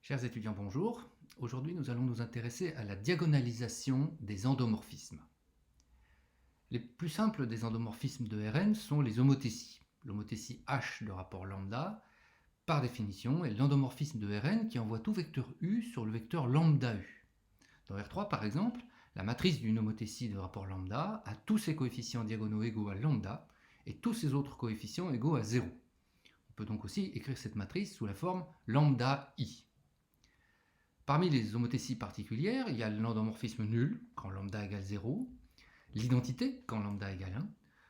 Chers étudiants, bonjour. Aujourd'hui, nous allons nous intéresser à la diagonalisation des endomorphismes. Les plus simples des endomorphismes de Rn sont les homothéties. L'homothétie H de rapport lambda, par définition, est l'endomorphisme de Rn qui envoie tout vecteur U sur le vecteur lambda U. Dans R3, par exemple, la matrice d'une homothétie de rapport lambda a tous ses coefficients diagonaux égaux à lambda et tous ses autres coefficients égaux à 0. On peut donc aussi écrire cette matrice sous la forme lambda I. Parmi les homothéties particulières, il y a l'endomorphisme nul, quand lambda égale 0, l'identité, quand lambda égale 1,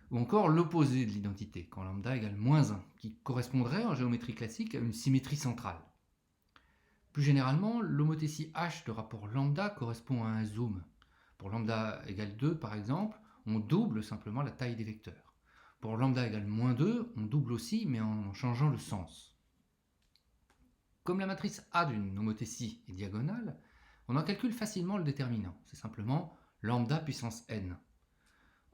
ou encore l'opposé de l'identité, quand lambda égale moins 1, qui correspondrait en géométrie classique à une symétrie centrale. Plus généralement, l'homothétie H de rapport lambda correspond à un zoom. Pour lambda égale 2, par exemple, on double simplement la taille des vecteurs. Pour lambda égale moins 2, on double aussi, mais en changeant le sens. Comme la matrice A d'une homothétie est diagonale, on en calcule facilement le déterminant. C'est simplement lambda puissance n.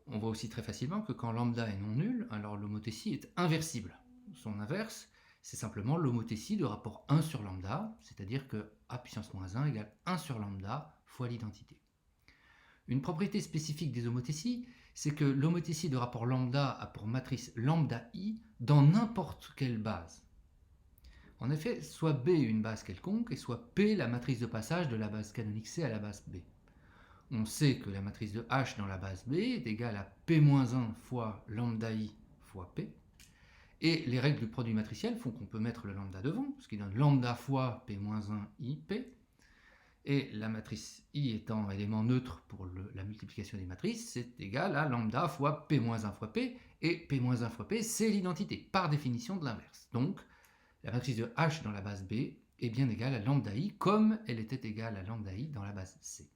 On voit aussi très facilement que quand lambda est non nul, alors l'homothétie est inversible. Son inverse, c'est simplement l'homothétie de rapport 1 sur lambda, c'est-à-dire que A puissance moins 1 égale 1 sur lambda fois l'identité. Une propriété spécifique des homothéties, c'est que l'homothétie de rapport lambda a pour matrice lambda i dans n'importe quelle base. En effet, soit B est une base quelconque et soit P la matrice de passage de la base canonique C à la base B. On sait que la matrice de H dans la base B est égale à P-1 fois lambda I fois P. Et les règles du produit matriciel font qu'on peut mettre le lambda devant, ce qui donne lambda fois P-1 IP. Et la matrice I étant élément neutre pour la multiplication des matrices, c'est égal à lambda fois P-1 fois P. Et P-1 fois P, c'est l'identité, par définition de l'inverse. Donc, la matrice de H dans la base B est bien égale à lambda I comme elle était égale à lambda I dans la base C.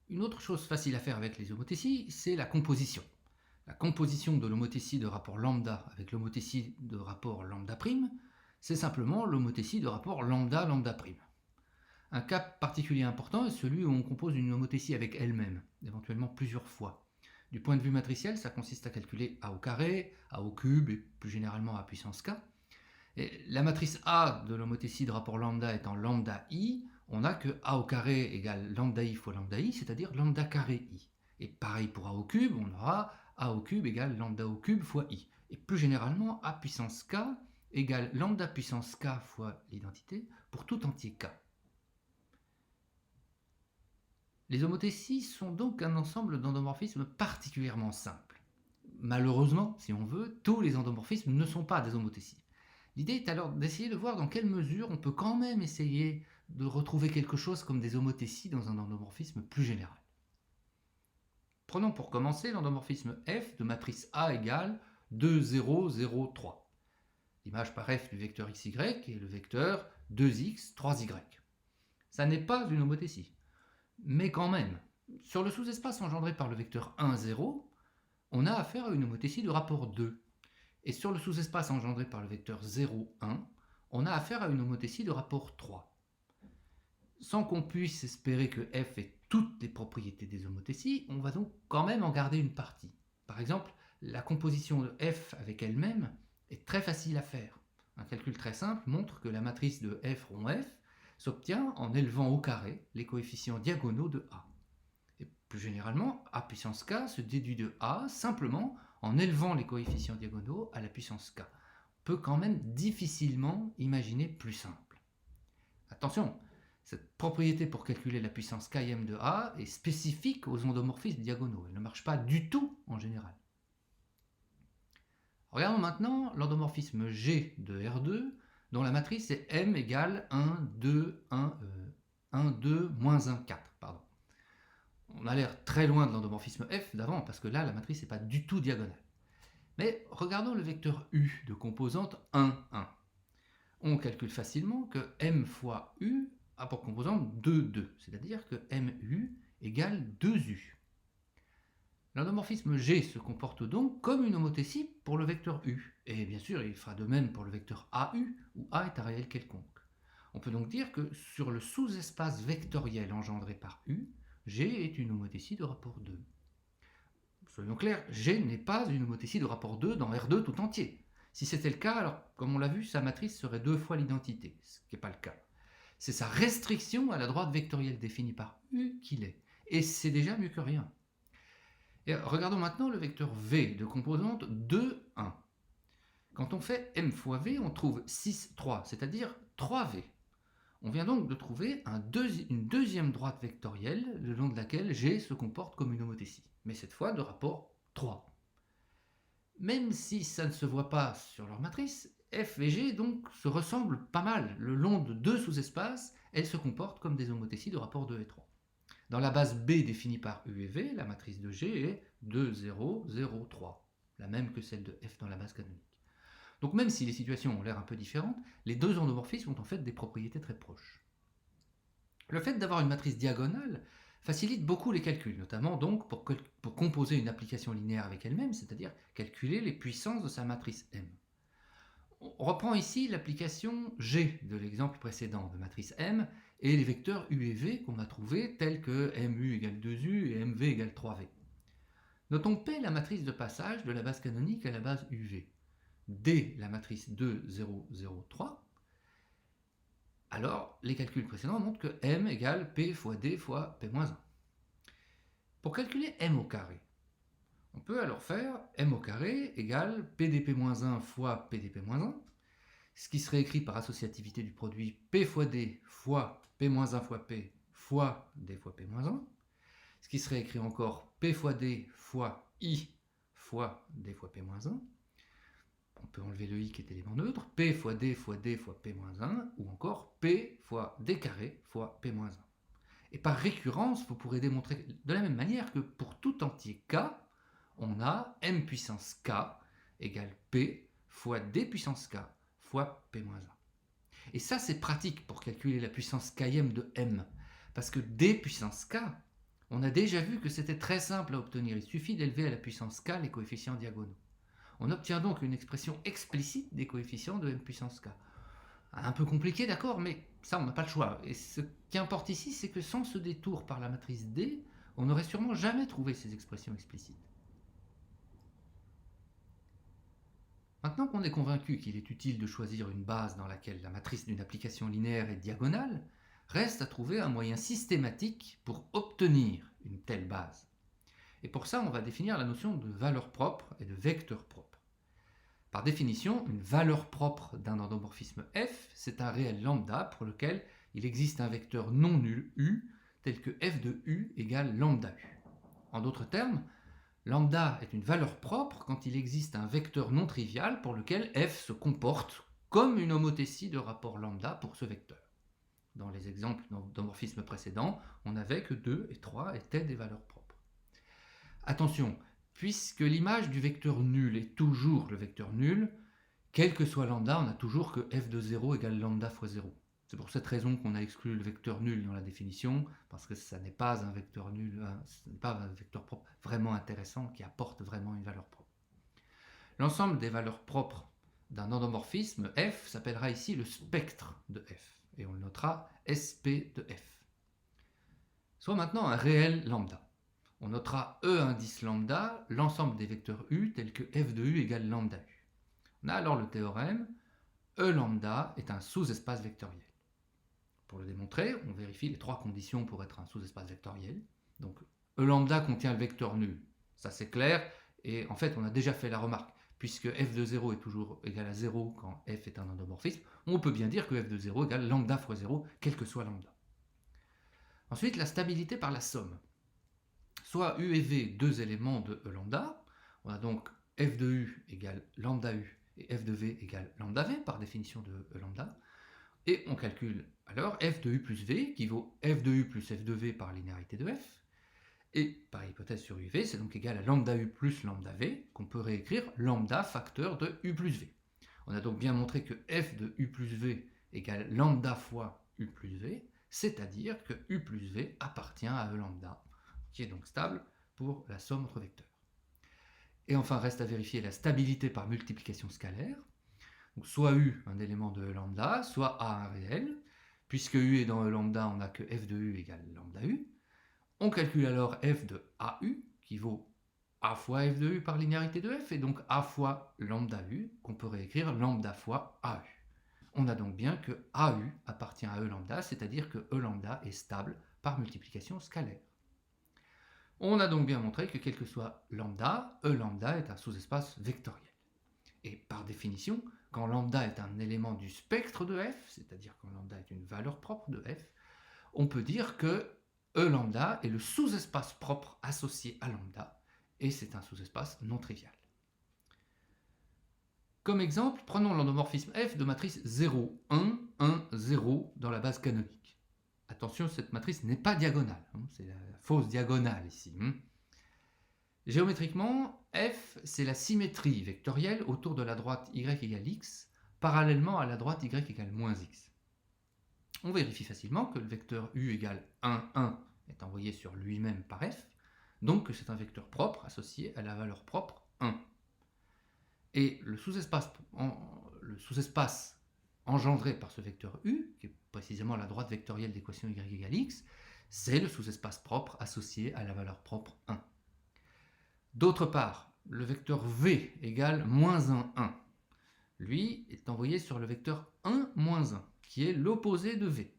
Une autre chose facile à faire avec les homothéties, c'est la composition. La composition de l'homothétie de rapport lambda avec l'homothétie de rapport lambda', c'est simplement l'homothétie de rapport lambda-lambda'. Un cas particulier important est celui où on compose une homothétie avec elle-même, éventuellement plusieurs fois. Du point de vue matriciel, ça consiste à calculer a au carré, a au cube et plus généralement a puissance k. Et la matrice A de l'homothétie de rapport lambda étant lambda i, on a que a au carré égale lambda i fois lambda i, c'est-à-dire lambda carré i. Et pareil pour a au cube, on aura a au cube égale lambda au cube fois i. Et plus généralement, a puissance k égale lambda puissance k fois l'identité pour tout entier k. Les homothéties sont donc un ensemble d'endomorphismes particulièrement simples. Malheureusement, si on veut, tous les endomorphismes ne sont pas des homothéties. L'idée est alors d'essayer de voir dans quelle mesure on peut quand même essayer de retrouver quelque chose comme des homothéties dans un endomorphisme plus général. Prenons pour commencer l'endomorphisme F de matrice A égale 2, 0, 0, 3. L'image par F du vecteur xy est le vecteur 2x, 3y. Ça n'est pas une homothétie. Mais quand même, sur le sous-espace engendré par le vecteur 1, 0, on a affaire à une homothétie de rapport 2. Et sur le sous-espace engendré par le vecteur 0, 1, on a affaire à une homothétie de rapport 3. Sans qu'on puisse espérer que f ait toutes les propriétés des homothéties, on va donc quand même en garder une partie. Par exemple, la composition de f avec elle-même est très facile à faire. Un calcul très simple montre que la matrice de f rond f s'obtient en élevant au carré les coefficients diagonaux de A. Et plus généralement, A puissance k se déduit de A simplement en élevant les coefficients diagonaux à la puissance k. On peut quand même difficilement imaginer plus simple. Attention, cette propriété pour calculer la puissance km de A est spécifique aux endomorphismes diagonaux. Elle ne marche pas du tout en général. Regardons maintenant l'endomorphisme G de R2 dont la matrice est M égale 1, 2, 1, 2, moins 1, 4. On a l'air très loin de l'endomorphisme F d'avant, parce que là, la matrice n'est pas du tout diagonale. Mais regardons le vecteur U de composante 1, 1. On calcule facilement que M fois U a pour composante 2, 2, c'est-à-dire que MU égale 2U. L'endomorphisme G se comporte donc comme une homothétie pour le vecteur U. Et bien sûr, il fera de même pour le vecteur AU, où A est un réel quelconque. On peut donc dire que sur le sous-espace vectoriel engendré par U, G est une homothétie de rapport 2. Soyons clairs, G n'est pas une homothétie de rapport 2 dans R2 tout entier. Si c'était le cas, alors comme on l'a vu, sa matrice serait 2 fois l'identité, ce qui n'est pas le cas. C'est sa restriction à la droite vectorielle définie par U qu'il est. Et c'est déjà mieux que rien. Et regardons maintenant le vecteur V de composante 2, 1. Quand on fait M fois V, on trouve 6, 3, c'est-à-dire 3V. On vient donc de trouver une deuxième droite vectorielle le long de laquelle G se comporte comme une homothétie, mais cette fois de rapport 3. Même si ça ne se voit pas sur leur matrice, F et G donc se ressemblent pas mal. Le long de deux sous-espaces, elles se comportent comme des homothéties de rapport 2 et 3. Dans la base B définie par U et V, la matrice de G est 2, 0, 0, 3, la même que celle de F dans la base canonique. Donc même si les situations ont l'air un peu différentes, les deux endomorphismes ont en fait des propriétés très proches. Le fait d'avoir une matrice diagonale facilite beaucoup les calculs, notamment donc pour composer une application linéaire avec elle-même, c'est-à-dire calculer les puissances de sa matrice M. On reprend ici l'application G de l'exemple précédent de matrice M et les vecteurs U et V qu'on a trouvés tels que MU égale 2U et MV égale 3V. Notons P la matrice de passage de la base canonique à la base UV, D la matrice 2, 0, 0, 3. Alors, les calculs précédents montrent que M égale P fois D fois P-1. Pour calculer M au carré, on peut alors faire M au carré égale PDP-1 fois PDP-1, ce qui serait écrit par associativité du produit P fois D fois P-1 fois P fois D fois P-1, ce qui serait écrit encore P fois D fois I fois D fois P-1. On peut enlever le i qui est élément neutre, P fois D fois D fois P-1, ou encore P fois D carré fois P-1. Et par récurrence, vous pourrez démontrer de la même manière que pour tout entier K, on a M puissance K égale P fois D puissance K fois P-1. Et ça, c'est pratique pour calculer la puissance km de M, parce que D puissance K, on a déjà vu que c'était très simple à obtenir, il suffit d'élever à la puissance K les coefficients diagonaux. On obtient donc une expression explicite des coefficients de M puissance K. Un peu compliqué, d'accord, mais ça, on n'a pas le choix. Et ce qui importe ici, c'est que sans ce détour par la matrice D, on n'aurait sûrement jamais trouvé ces expressions explicites. Maintenant qu'on est convaincu qu'il est utile de choisir une base dans laquelle la matrice d'une application linéaire est diagonale, reste à trouver un moyen systématique pour obtenir une telle base. Et pour ça, on va définir la notion de valeur propre et de vecteur propre. Par définition, une valeur propre d'un endomorphisme F, c'est un réel lambda pour lequel il existe un vecteur non nul U, tel que f de U égale lambda U. En d'autres termes, lambda est une valeur propre quand il existe un vecteur non trivial pour lequel f se comporte comme une homothétie de rapport lambda pour ce vecteur. Dans les exemples d'endomorphismes précédents, on avait que 2 et 3 étaient des valeurs propres. Attention, puisque l'image du vecteur nul est toujours le vecteur nul, quel que soit lambda, on a toujours que f de 0 égale lambda fois 0. C'est pour cette raison qu'on a exclu le vecteur nul dans la définition, parce que ça n'est pas un vecteur nul, ce n'est pas un vecteur propre vraiment intéressant qui apporte vraiment une valeur propre. L'ensemble des valeurs propres d'un endomorphisme f s'appellera ici le spectre de f, et on le notera SP de f. Soit maintenant un réel lambda. On notera E indice lambda, l'ensemble des vecteurs U tels que f de U égale lambda U. On a alors le théorème E lambda est un sous-espace vectoriel. Pour le démontrer, on vérifie les trois conditions pour être un sous-espace vectoriel. Donc E lambda contient le vecteur nul, ça c'est clair, et en fait on a déjà fait la remarque, puisque f de 0 est toujours égal à 0 quand f est un endomorphisme, on peut bien dire que f de 0 égale lambda fois 0, quel que soit lambda. Ensuite, la stabilité par la somme. Soit U et V, deux éléments de E lambda, on a donc f de U égale lambda U et f de V égale lambda V par définition de E lambda, et on calcule alors f de U plus V qui vaut f de U plus f de V par linéarité de f, et par hypothèse sur UV, c'est donc égal à lambda U plus lambda V, qu'on peut réécrire lambda facteur de U plus V. On a donc bien montré que f de U plus V égale lambda fois U plus V, c'est-à-dire que U plus V appartient à E lambda, qui est donc stable pour la somme entre vecteurs. Et enfin, reste à vérifier la stabilité par multiplication scalaire. Donc soit U, un élément de E lambda, soit A, un réel. Puisque U est dans E lambda, on n'a que f de U égale lambda U. On calcule alors f de AU, qui vaut A fois f de u par linéarité de f, et donc A fois lambda u, qu'on peut réécrire lambda fois AU. On a donc bien que AU appartient à E lambda, c'est-à-dire que E lambda est stable par multiplication scalaire. On a donc bien montré que quel que soit lambda, E lambda est un sous-espace vectoriel. Et par définition, quand lambda est un élément du spectre de f, c'est-à-dire quand lambda est une valeur propre de f, on peut dire que E lambda est le sous-espace propre associé à lambda, et c'est un sous-espace non trivial. Comme exemple, prenons l'endomorphisme f de matrice 0, 1, 1, 0 dans la base canonique. Attention, cette matrice n'est pas diagonale, c'est la fausse diagonale ici. Géométriquement, f, c'est la symétrie vectorielle autour de la droite y égale x, parallèlement à la droite y égale moins x. On vérifie facilement que le vecteur u égale 1, 1 est envoyé sur lui-même par f, donc que c'est un vecteur propre associé à la valeur propre 1. Et le sous-espace engendré par ce vecteur u, qui est précisément la droite vectorielle d'équation y égale x, c'est le sous-espace propre associé à la valeur propre 1. D'autre part, le vecteur v égale moins 1, 1. Lui est envoyé sur le vecteur 1, moins 1, qui est l'opposé de v.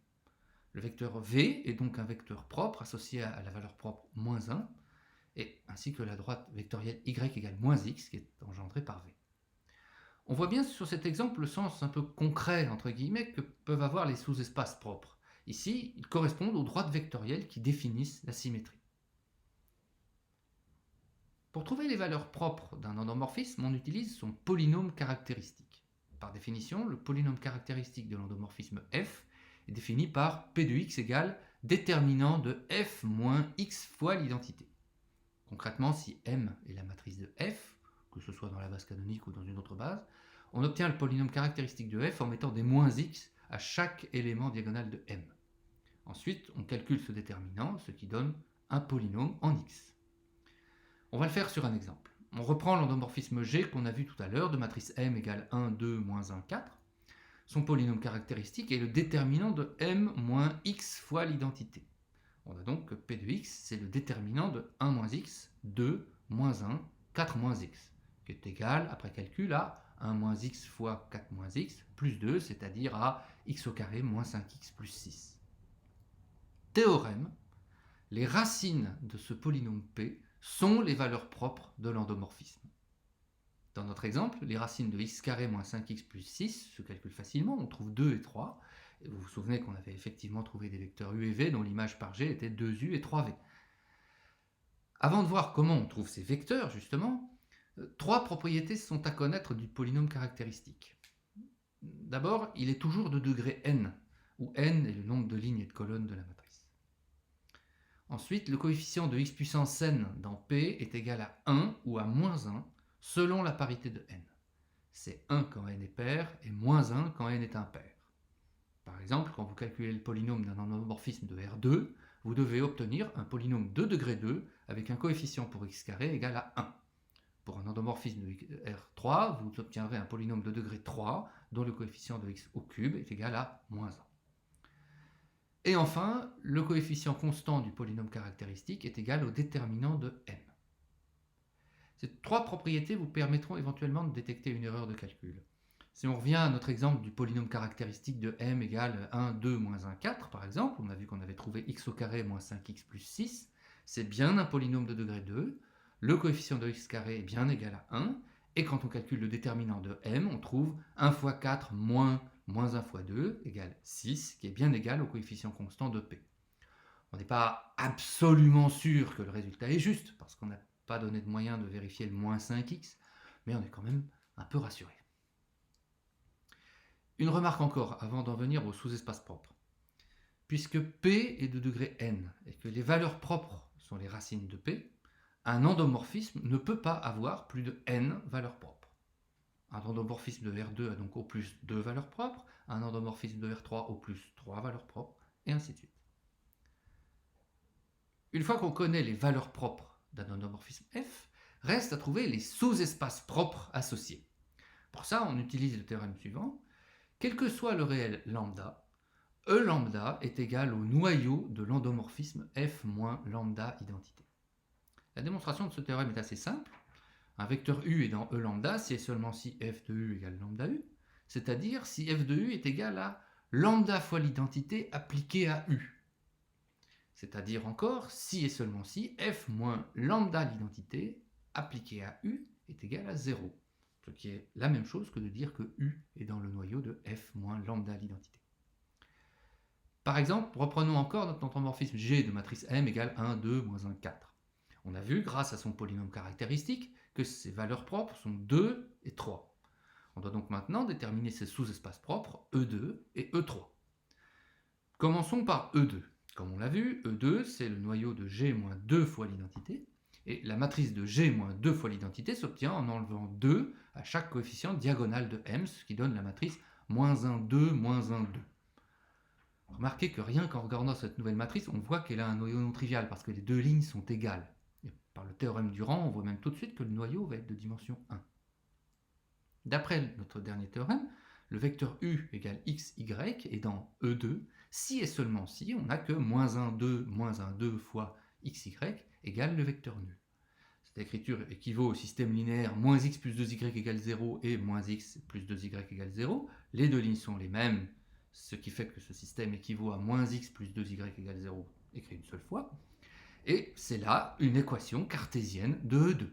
Le vecteur v est donc un vecteur propre associé à la valeur propre moins 1, et ainsi que la droite vectorielle y égale moins x, qui est engendrée par v. On voit bien sur cet exemple le sens un peu concret, entre guillemets, que peuvent avoir les sous-espaces propres. Ici, ils correspondent aux droites vectorielles qui définissent la symétrie. Pour trouver les valeurs propres d'un endomorphisme, on utilise son polynôme caractéristique. Par définition, le polynôme caractéristique de l'endomorphisme f est défini par p de x égale déterminant de f moins x fois l'identité. Concrètement, si M est la matrice de f, que ce soit dans la base canonique ou dans une autre base, on obtient le polynôme caractéristique de f en mettant des moins x à chaque élément diagonal de M. Ensuite, on calcule ce déterminant, ce qui donne un polynôme en x. On va le faire sur un exemple. On reprend l'endomorphisme G qu'on a vu tout à l'heure de matrice M égale 1, 2, moins 1, 4. Son polynôme caractéristique est le déterminant de M moins x fois l'identité. On a donc que P de x, c'est le déterminant de 1 moins x, 2, moins 1, 4 moins x, qui est égal, après calcul, à 1 moins x fois 4 moins x, plus 2, c'est-à-dire à x au carré moins 5x plus 6. Théorème, les racines de ce polynôme P sont les valeurs propres de l'endomorphisme. Dans notre exemple, les racines de x carré moins 5x plus 6 se calculent facilement, on trouve 2 et 3. Et vous vous souvenez qu'on avait effectivement trouvé des vecteurs u et v dont l'image par g était 2u et 3v. Avant de voir comment on trouve ces vecteurs, justement, trois propriétés sont à connaître du polynôme caractéristique. D'abord, il est toujours de degré n, où n est le nombre de lignes et de colonnes de la matrice. Ensuite, le coefficient de x puissance n dans P est égal à 1 ou à moins 1 selon la parité de n. C'est 1 quand n est pair et moins 1 quand n est impair. Par exemple, quand vous calculez le polynôme d'un endomorphisme de R2, vous devez obtenir un polynôme de degré 2 avec un coefficient pour x carré égal à 1. Pour un endomorphisme de R3, vous obtiendrez un polynôme de degré 3 dont le coefficient de x au cube est égal à moins 1. Et enfin, le coefficient constant du polynôme caractéristique est égal au déterminant de m. Ces trois propriétés vous permettront éventuellement de détecter une erreur de calcul. Si on revient à notre exemple du polynôme caractéristique de m égale 1, 2, moins 1, 4, par exemple, on a vu qu'on avait trouvé x au carré moins 5x plus 6, c'est bien un polynôme de degré 2, le coefficient de x carré est bien égal à 1, et quand on calcule le déterminant de m, on trouve 1 fois 4 moins 1 fois 2 égale 6, qui est bien égal au coefficient constant de p. On n'est pas absolument sûr que le résultat est juste, parce qu'on n'a pas donné de moyen de vérifier le moins 5x, mais on est quand même un peu rassuré. Une remarque encore avant d'en venir au sous-espace propre. Puisque P est de degré n et que les valeurs propres sont les racines de P, un endomorphisme ne peut pas avoir plus de n valeurs propres. Un endomorphisme de R2 a donc au plus 2 valeurs propres, un endomorphisme de R3 au plus 3 valeurs propres, et ainsi de suite. Une fois qu'on connaît les valeurs propres d'un endomorphisme F, reste à trouver les sous-espaces propres associés. Pour ça, on utilise le théorème suivant. Quel que soit le réel lambda, E lambda est égal au noyau de l'endomorphisme F moins lambda identité. La démonstration de ce théorème est assez simple. Un vecteur u est dans E lambda si et seulement si f de u égale lambda u, c'est-à-dire si f de u est égal à lambda fois l'identité appliquée à u. C'est-à-dire encore si et seulement si f moins lambda l'identité appliquée à u est égal à 0. Ce qui est la même chose que de dire que u est dans le noyau de f moins lambda l'identité. Par exemple, reprenons encore notre endomorphisme G de matrice M égale 1, 2, moins 1, 4. On a vu, grâce à son polynôme caractéristique, que ses valeurs propres sont 2 et 3. On doit donc maintenant déterminer ses sous-espaces propres E2 et E3. Commençons par E2. Comme on l'a vu, E2 c'est le noyau de G moins 2 fois l'identité, et la matrice de G moins 2 fois l'identité s'obtient en enlevant 2 à chaque coefficient diagonal de M, ce qui donne la matrice moins 1, 2, moins 1, 2. Remarquez que rien qu'en regardant cette nouvelle matrice, on voit qu'elle a un noyau non trivial parce que les deux lignes sont égales. Et par le théorème du rang, on voit même tout de suite que le noyau va être de dimension 1. D'après notre dernier théorème, le vecteur u égale x, y est dans E2 si et seulement si on n'a que moins 1, 2, moins 1, 2 fois x, y égale le vecteur nul. Cette écriture équivaut au système linéaire moins x plus 2y égale 0 et moins x plus 2y égale 0. Les deux lignes sont les mêmes, ce qui fait que ce système équivaut à moins x plus 2y égale 0 écrit une seule fois. Et c'est là une équation cartésienne de E2.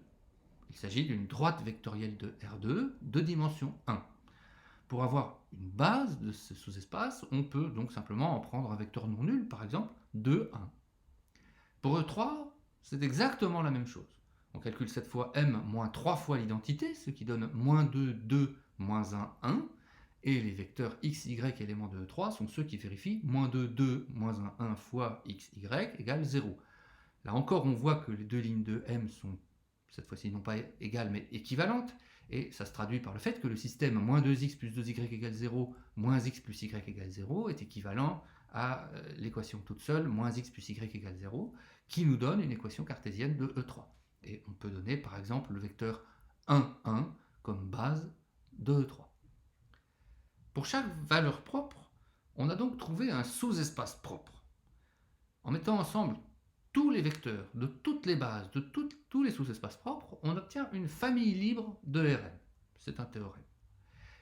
Il s'agit d'une droite vectorielle de R2 de dimension 1. Pour avoir une base de ce sous-espace, on peut donc simplement en prendre un vecteur non nul, par exemple 2, 1. Pour E3, c'est exactement la même chose. On calcule cette fois M moins 3 fois l'identité, ce qui donne moins 2, 2, moins 1, 1. Et les vecteurs x, y éléments de E3 sont ceux qui vérifient moins 2, 2, moins 1, 1 fois x, y égale 0. Là encore, on voit que les deux lignes de M sont, cette fois-ci, non pas égales, mais équivalentes. Et ça se traduit par le fait que le système moins 2x plus 2y égale 0, moins x plus y égale 0 est équivalent à l'équation toute seule, moins x plus y égale 0, qui nous donne une équation cartésienne de E3. Et on peut donner par exemple le vecteur 1, 1 comme base de E3. Pour chaque valeur propre, on a donc trouvé un sous-espace propre. En mettant ensemble tous les vecteurs de toutes les bases, de tous les sous-espaces propres, on obtient une famille libre de Rn. C'est un théorème.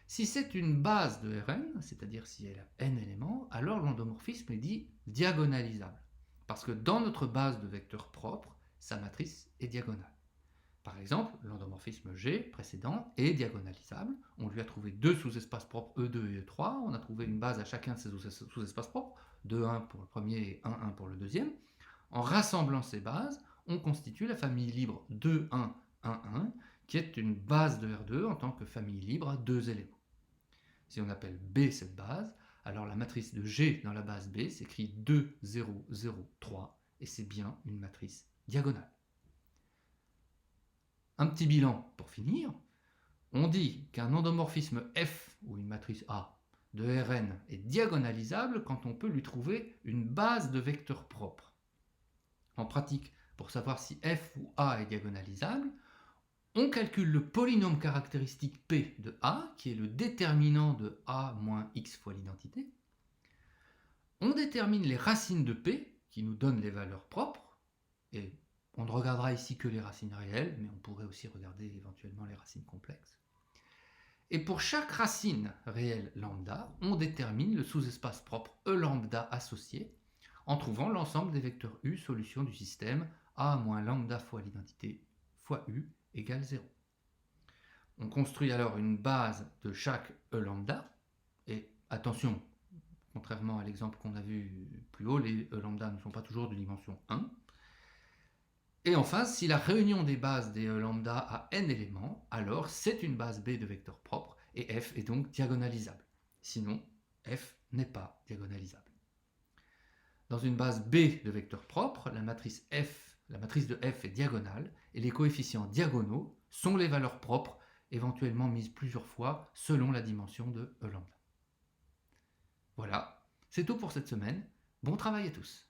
Si c'est une base de Rn, c'est-à-dire si elle a n éléments, alors l'endomorphisme est dit diagonalisable. Parce que dans notre base de vecteurs propres, sa matrice est diagonale. Par exemple, l'endomorphisme G précédent est diagonalisable. On lui a trouvé deux sous-espaces propres E2 et E3. On a trouvé une base à chacun de ces sous-espaces propres, 2, 1 pour le premier et 1, 1 pour le deuxième. En rassemblant ces bases, on constitue la famille libre 2, 1, 1, 1, qui est une base de R2 en tant que famille libre à deux éléments. Si on appelle B cette base, alors la matrice de G dans la base B s'écrit 2, 0, 0, 3, et c'est bien une matrice diagonale. Un petit bilan pour finir. On dit qu'un endomorphisme F, ou une matrice A, de Rn est diagonalisable quand on peut lui trouver une base de vecteurs propres. En pratique, pour savoir si F ou A est diagonalisable, on calcule le polynôme caractéristique P de A, qui est le déterminant de A moins x fois l'identité. On détermine les racines de P, qui nous donnent les valeurs propres, et on ne regardera ici que les racines réelles, mais on pourrait aussi regarder éventuellement les racines complexes. Et pour chaque racine réelle lambda, on détermine le sous-espace propre E lambda associé, en trouvant l'ensemble des vecteurs U, solution du système A moins lambda fois l'identité fois U égale 0. On construit alors une base de chaque E lambda, et attention, contrairement à l'exemple qu'on a vu plus haut, les E lambda ne sont pas toujours de dimension 1. Et enfin, si la réunion des bases des E lambda a n éléments, alors c'est une base B de vecteurs propres, et F est donc diagonalisable. Sinon, F n'est pas diagonalisable. Dans une base B de vecteurs propres, la matrice de F est diagonale et les coefficients diagonaux sont les valeurs propres, éventuellement mises plusieurs fois selon la dimension de E lambda. Voilà, c'est tout pour cette semaine. Bon travail à tous.